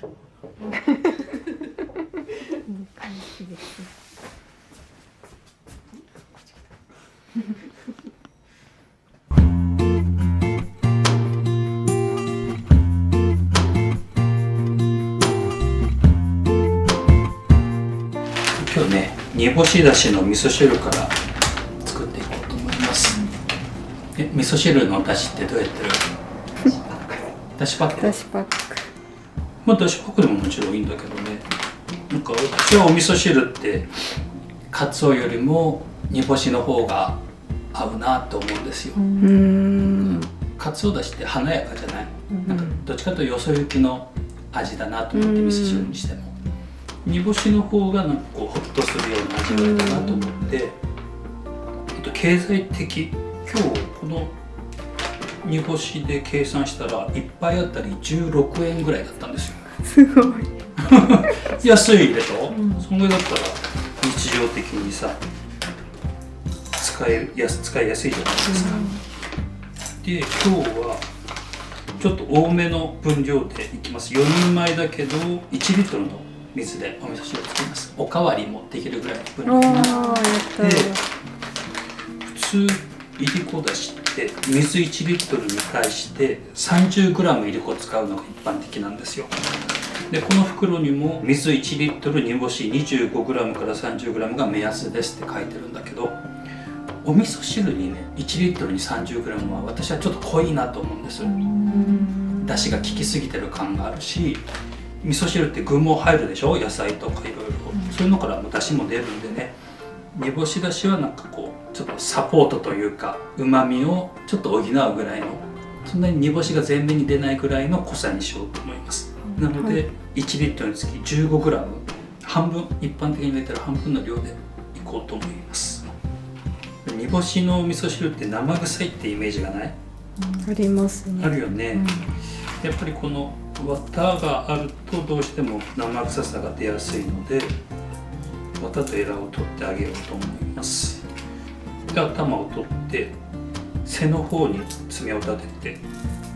感じです。今日ね、煮干しだしの味噌汁から作っていこうと思います。味噌汁のだしってどうやってる？だしパック。だしパック。まあだしパックでももちろんいいんだけどね。なんか私はお味噌汁ってカツオよりも煮干しの方が合うなと思うんですよ。カツオだしって華やかじゃない？なんかどっちかというとよそ行きの味だなと思って味噌汁にしても。煮干しの方がなんかこうホッとするような味わいだなと思って、あと経済的、今日この煮干しで計算したら1杯あたり16円ぐらいだったんですよ。すごい安いでしょ、そんぐらいだったら日常的にさ使いやすいじゃないですか。で今日はちょっと多めの分量でいきます。4人前だけど1リットルの水でお味噌汁を作ります。おかわりもできるぐらいの分量で、普通いりこだしって水1リットルに対して 30g いりこ使うのが一般的なんですよ。でこの袋にも水1リットル煮干し 25g から 30g が目安ですって書いてるんだけど、お味噌汁にね1リットルに 30g は私はちょっと濃いなと思うんです。だしが効きすぎてる感があるし、味噌汁って具も入るでしょ、野菜とかいろいろ、そういうのからもだしも出るんでね、煮干しだしはなんかこうちょっとサポートというかうまみをちょっと補うぐらいの、そんなに煮干しが全面に出ないぐらいの濃さにしようと思います。なので1リットルにつき 15g、 半分、一般的に入れたら半分の量でいこうと思います。煮干しの味噌汁って生臭いってイメージがない？ありますね。あるよね、やっぱりこの綿があるとどうしても生臭さが出やすいので、綿とエラを取ってあげようと思います。で頭を取って背の方に爪を立てて、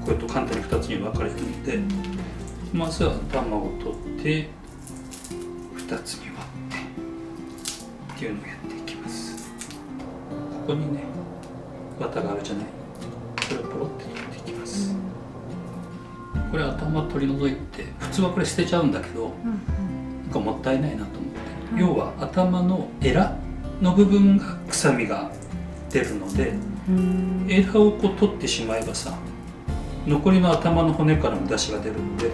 こうやって簡単に2つに分かれるので、まずは頭を取って2つに割ってっていうのをやっていきます。ここにね綿があるじゃない、これをポロって取っていきます。これ頭取り除いて、普通はこれ捨てちゃうんだけど、なんかもったいないなと思って、要は頭のエラの部分が臭みが出るので、エラをこう取ってしまえばさ、残りの頭の骨からも出汁が出るので、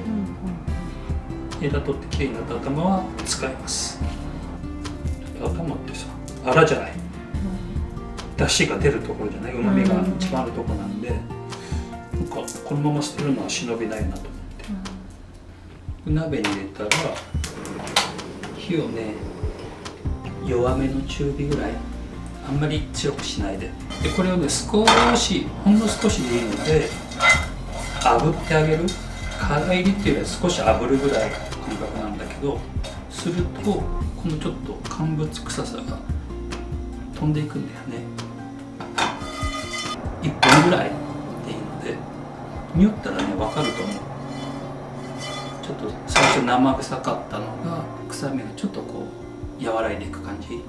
エラ取ってきれいになった頭は使います。頭ってさ、あらじゃない、出汁が出るところじゃない、うまみが一番あるところなんで、なんかこのまま捨てるのは忍びないなと思って、鍋に入れたら火をね弱めの中火ぐらい、あんまり強くしないで、これをね少し、ほんの少しでいいので炙ってあげる。から入りっていうよりは少し炙るぐらいの感覚なんだけど、するとこのちょっと乾物臭さが飛んでいくんだよね。1分ぐらいでいいので、匂ったらね分かると思う。ちょっと最初生臭かったのが臭みがちょっとこう和らいでいく感じ。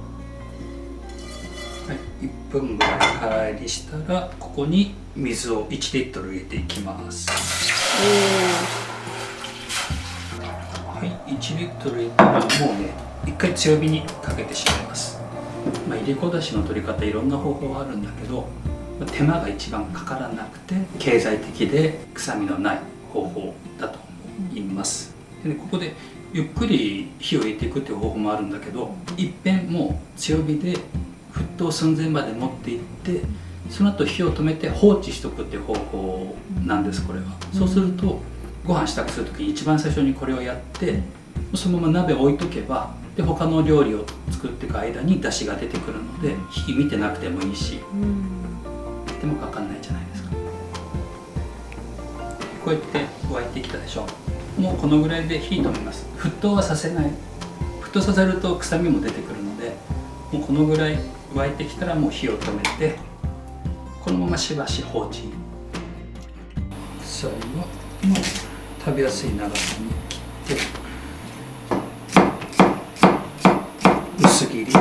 はい、1分ぐらいから入りしたら、ここに水を1リットル入れていきます。はい、1リットル入れたらもうね一回強火にかけてしまいます。いりこだしの取り方いろんな方法はあるんだけど、手間が一番かからなくて経済的で臭みのない方法だと思います。でね、ここでゆっくり火を入れていくっていう方法もあるんだけど、いっぺんもう強火で沸騰寸前まで持っていって、その後火を止めて放置しとくっていう方法なんです、これは。そうするとご飯支度する時に一番最初にこれをやって、そのまま鍋置いとけば、で他の料理を作っていく間に出汁が出てくるので、火見てなくてもいいし、手もかかんないじゃないですか。こうやって沸いてきたでしょ。もうこのぐらいで火止めます。沸騰はさせない。沸騰させると臭みも出てくるので、もうこのぐらい沸いてきたらもう火を止めて、このまましばし放置。最後もう食べやすい長さに切っ薄切り、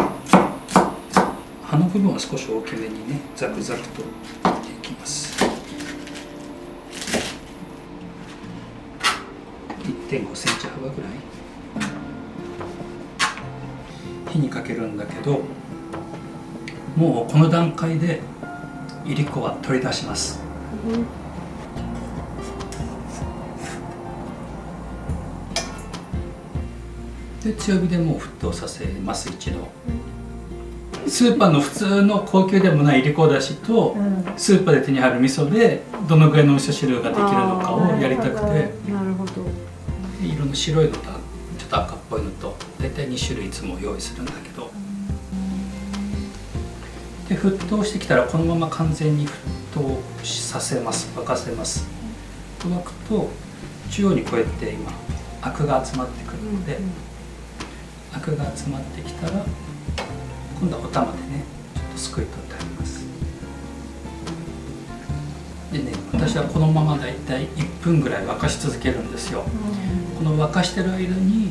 葉の部分は少し大きめにねザクザクと切っていきます。1.5 センチ幅ぐらい火にかけるんだけど、もうこの段階でいりこは取り出します。で強火でもう沸騰させます一度。スーパーの普通の高級でもないいりこだしと、スーパーで手に入る味噌でどのぐらいの味噌汁ができるのかをやりたくて、なるほど。色の白いのとちょっと赤っぽいのと大体2種類いつも用意するんだけど、で沸騰してきたらこのまま完全に沸騰させます。沸かせます。沸くと中央にこうやって今アクが集まってくるので、アクが集まってきたら今度はお玉でねちょっとすくい取ってあげます。でね、私はこのままだいたい1分ぐらい沸かし続けるんですよ。この沸かしてる間に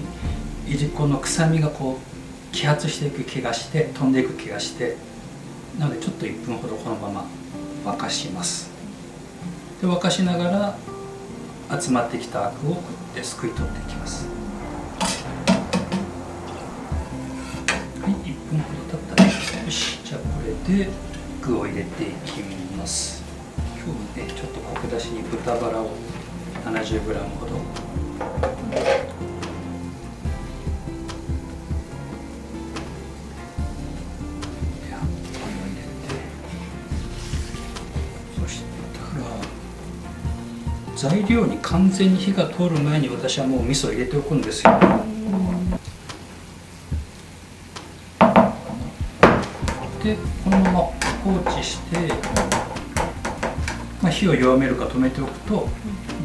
いりこの臭みがこう揮発していく気がして、飛んでいく気がして、なのでちょっと1分ほどこのまま沸かします。で沸かしながら集まってきたアクをこうやってすくい取っていきます。はい、1分ほど経ったら、よし、じゃあこれで具を入れていきます。今日はねちょっとコク出しに豚バラを 70g ほど、材料に完全に火が通る前に私はもう味噌を入れておくんですよ。でこのまま放置して、火を弱めるか止めておくと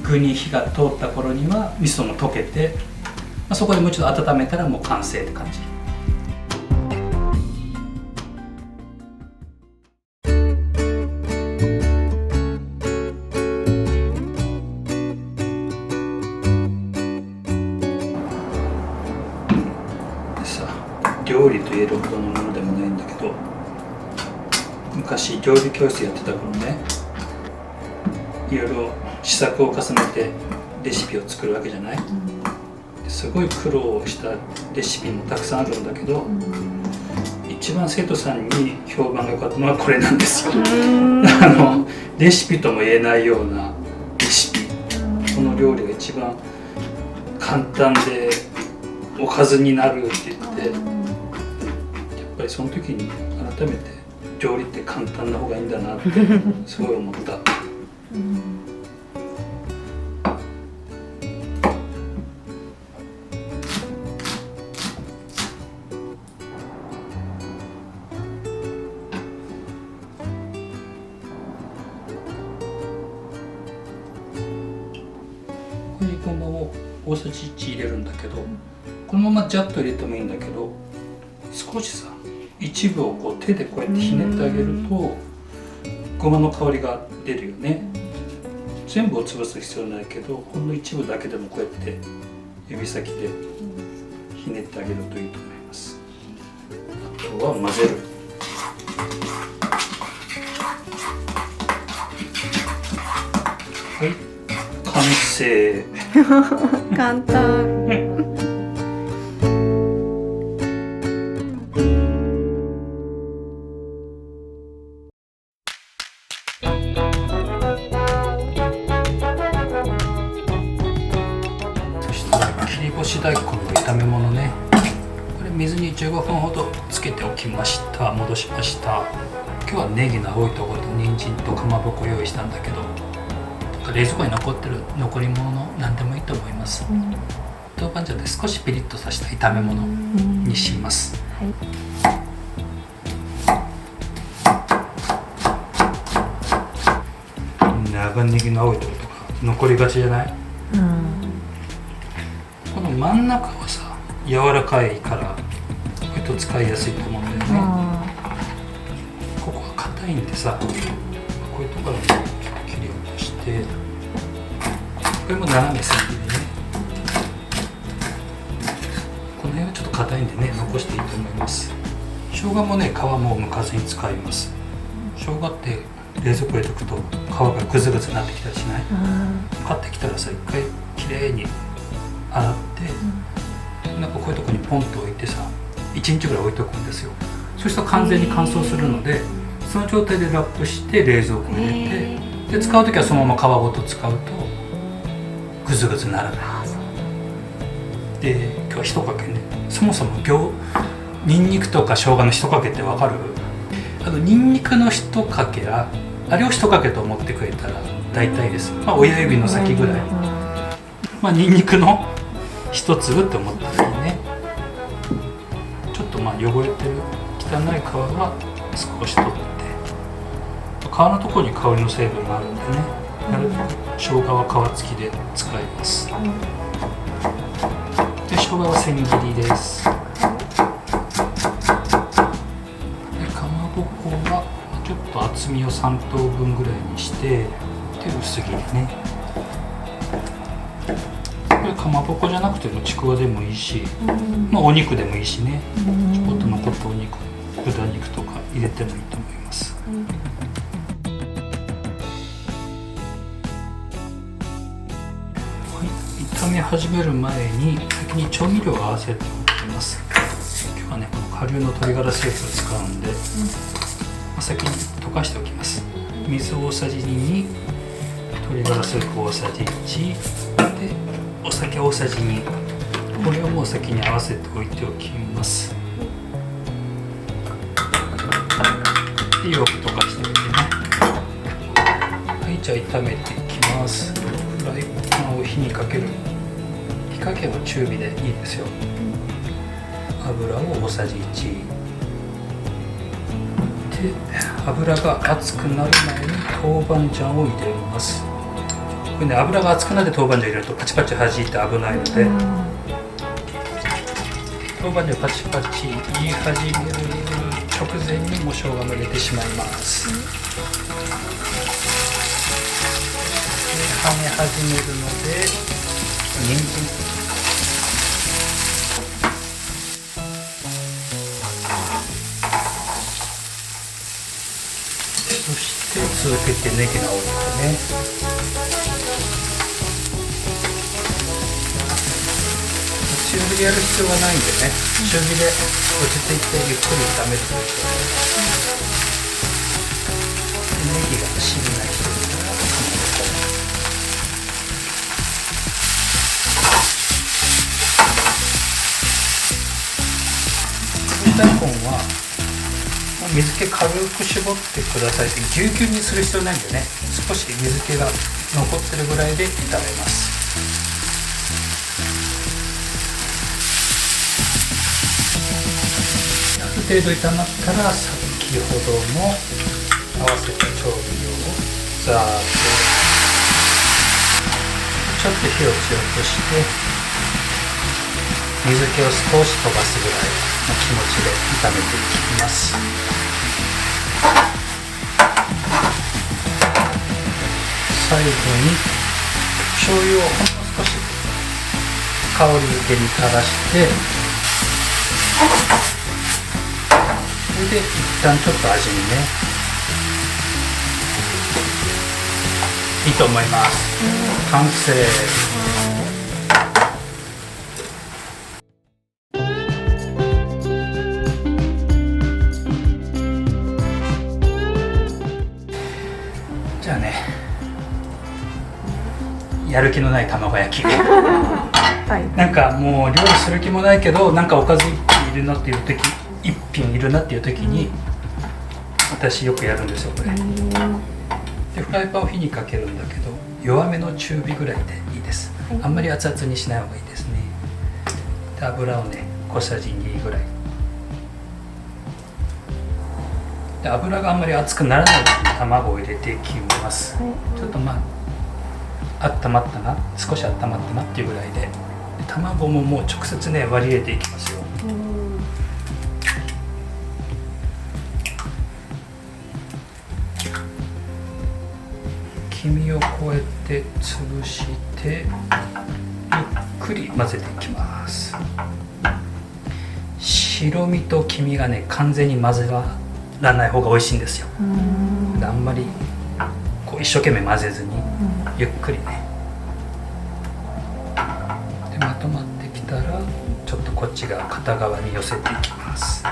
具に火が通った頃には味噌も溶けて、そこでもう一度温めたらもう完成って感じ。料理と言えるほどのものでもないんだけど、昔料理教室やってた頃ね、いろいろ試作を重ねてレシピを作るわけじゃない、すごい苦労したレシピもたくさんあるんだけど、一番生徒さんに評判が良かったのはこれなんですよ。レシピとも言えないようなレシピ、この料理が一番簡単でおかずになるって言って、やっぱりその時に改めて料理って簡単な方がいいんだなってすごい思った。これにごまを大さじ1入れるんだけど、このままジャッと入れてもいいんだけど、少しさ一部をこう手でこうやってひねってあげるとごまの香りが出るよね。全部を潰す必要ないけど、ほんの一部だけでもこうやって指先でひねってあげるといいと思います。あとは混ぜる。はい、完成。簡単。切り干し大根の炒め物ね、これ水に15分ほどつけておきました。戻しました。今日はネギの青いところと人参とかまぼこ用意したんだけど、冷蔵庫に残ってる残り物の何でもいいと思います。豆板醤で少しピリッとさせた炒め物にします。長ネギの青いところとか残りがちじゃない？この真ん中はさ柔らかいから割と使いやすいと思うんだよね。ここは硬いんでさ、こういうところに切り落として、これも斜め千切りでね。硬いんでね残していいと思います。生姜もね皮も剥かずに使います。生姜って冷蔵庫入れとくと皮がグズグズになってきたりしない？買ってきたらさ一回きれいに洗って、なんかこういうとこにポンと置いてさ1日ぐらい置いとくんですよ。そしたら完全に乾燥するので、その状態でラップして冷蔵庫に入れて、で使う時はそのまま皮ごと使うとグズグズならない。で今日は1かけね、そもそもニンニクとか生姜の1かけって分かる？ニンニクの1かけあれを1かけと思ってくれたら大体です。親指の先ぐらい、ニンニクの1粒って思ったらいいね。ちょっと汚れてる汚い皮は少し取って、皮のところに香りの成分があるんでね、なるべく生姜は皮付きで使います。で生姜は千切りです。でかまぼこはちょっと厚みを3等分ぐらいにして、で薄切りね。これかまぼこじゃなくてもちくわでもいいし、お肉でもいいしね、ちょこっと残ったお肉、豚肉とか入れてもいいと思います。炒め始める前に先に調味料を合わせておきます。今日はねこの顆粒の鶏ガラスープを使うんで、先に溶かしておきます。水大さじ2に鶏ガラスープ大さじ1でお酒大さじ2、これをもう先に合わせておいておきます。でよく溶かしておいてね。はい、じゃあ炒めていきます。フライパンを火にかける。火加減は中火でいいですよ。油を大さじ1で、油が熱くなる前に豆板醤を入れます。これね、油が熱くなって豆板醤入れるとパチパチ弾いて危ないので、豆板醤パチパチ言い始める直前にもう生姜も入れてしまいます。跳ね始めるので人参、そして続けてネギの青肉ね。強火でやる必要はないんでね、中火で落ち着いてゆっくり炒めるということで、ネギがしんなりしてきたら大根は水気軽く絞ってください。ぎゅうぎゅうにする必要ないんでね、少し水気が残ってるぐらいで炒めます。ある程度炒まったら先ほどの合わせた調味料をザーッとちょっと火を強くして水気を少し飛ばすぐらいの気持ちで炒めていきます。最後に醤油をほんの少し香り付けに垂らして、それで一旦ちょっと味見ね、いいと思います。完成。じゃあね、やる気のない卵焼きなんかもう料理する気もないけど、なんかおかず一品いるなっていう時に私よくやるんですよこれ。でフライパンを火にかけるんだけど弱めの中火ぐらいでいいです。あんまり熱々にしない方がいいですね。で油をね小さじ2ぐらいで、油があんまり熱くならないうちに卵を入れていきます。ちょっと温まったな、少し温まったなっていうぐらいで、卵ももう直接ね割り入れていきますよ。黄身をこうやって潰してゆっくり混ぜていきます。白身と黄身がね完全に混ぜらない方が美味しいんですよ。あんまりこう一生懸命混ぜずにゆっくりね。でまとまってきたらちょっとこっちが片側に寄せていきます。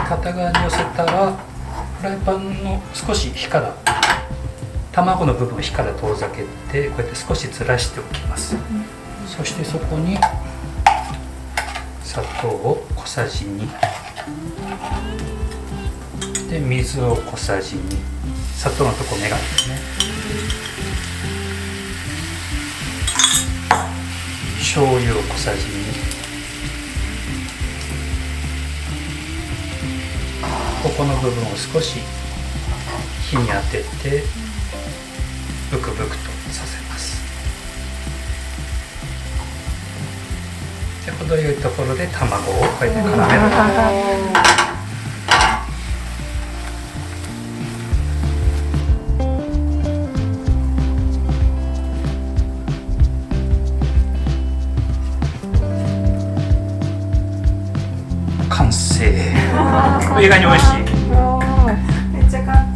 片側に寄せたらフライパンの少し火から卵の部分を火から遠ざけてこうやって少しずらしておきます。そしてそこに砂糖を小さじ2で水を小さじ2、砂糖のとこ目がですね。醤油を小さじ2、ここの部分を少し火に当ててブクブクとさせます。で程よいところで卵をこうやって絡める。完成。意外に美味しい。めっちゃ簡単。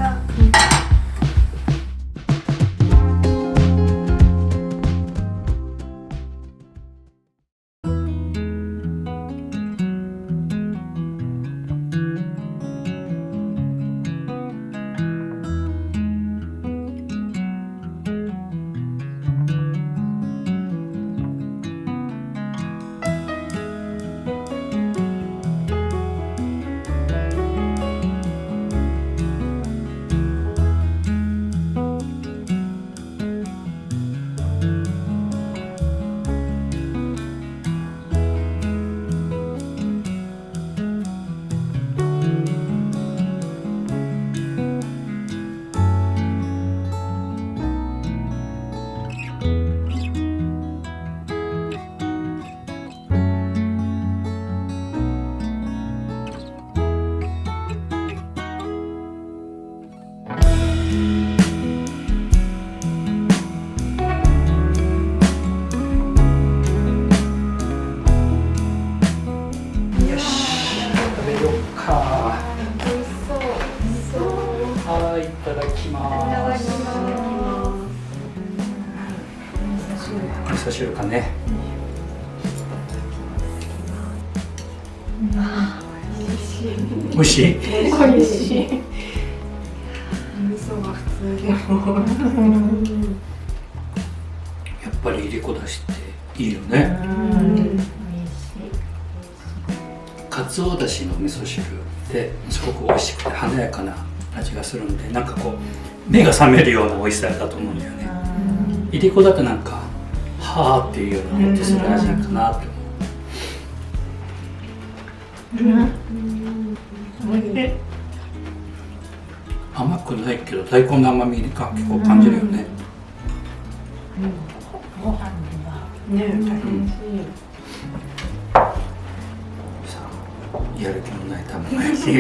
はい、いただきます。味噌汁かね。美味しい。美味しい。味噌が普通でも。やっぱりいりこだしっていいよね。かつおだしの味噌汁ってすごく美味しくて華やかな味がするんで、なんかこう目が覚めるような美味しさだと思うんだよね。いりこだとなんかはーっていうようなことする味かなって思う。甘くないけど大根の甘みが結構感じるよね。ご飯にはね、美味しい。やる気のない卵焼き。最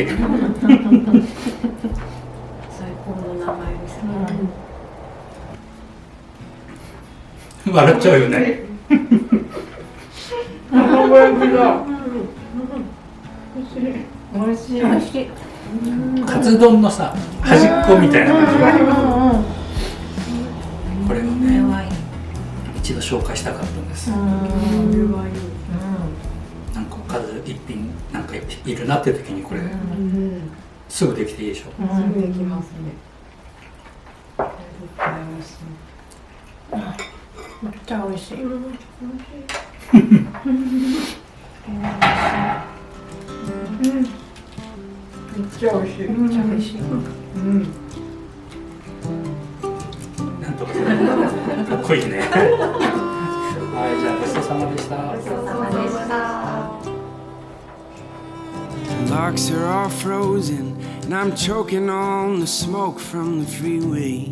高の名前ですね。笑っちゃうよね。美味しい。美味しい。カツ丼のさ、端っこみたいな感じ。これをね、一度紹介したかったんです。なんかおかず一品なんかいるなって時にこれすぐできていいでしょ。すぐできますね。絶対美味しい。めっちゃ美味しい。めっちゃ美味しい。めっちゃ美味しい。なんとかかっこいいね。はい、じゃあごちそうさまでした。ごちそうさまでした。Locks are all frozen, and I'm choking on the smoke from the freeway.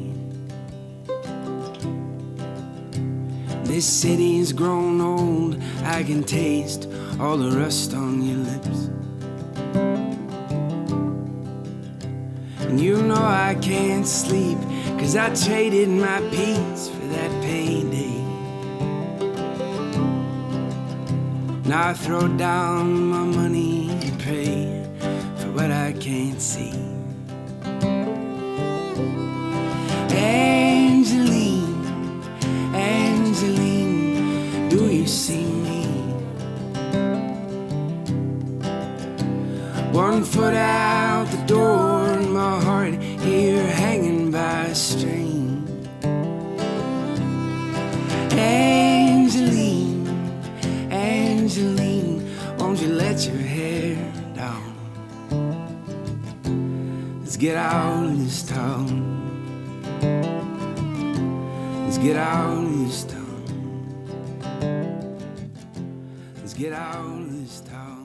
This city has grown old, I can taste all the rust on your lips. And you know I can't sleep, 'cause I traded my peace for that payday. Now I throw down my money and pray for what I can't see. Angeline, Angeline, do you see me? 1 foot out the door and my heart here hanging by a string. Angeline, Angeline, won't you let your hair down? Let's get out of this town. Let's get out of this town. Let's get out of this town.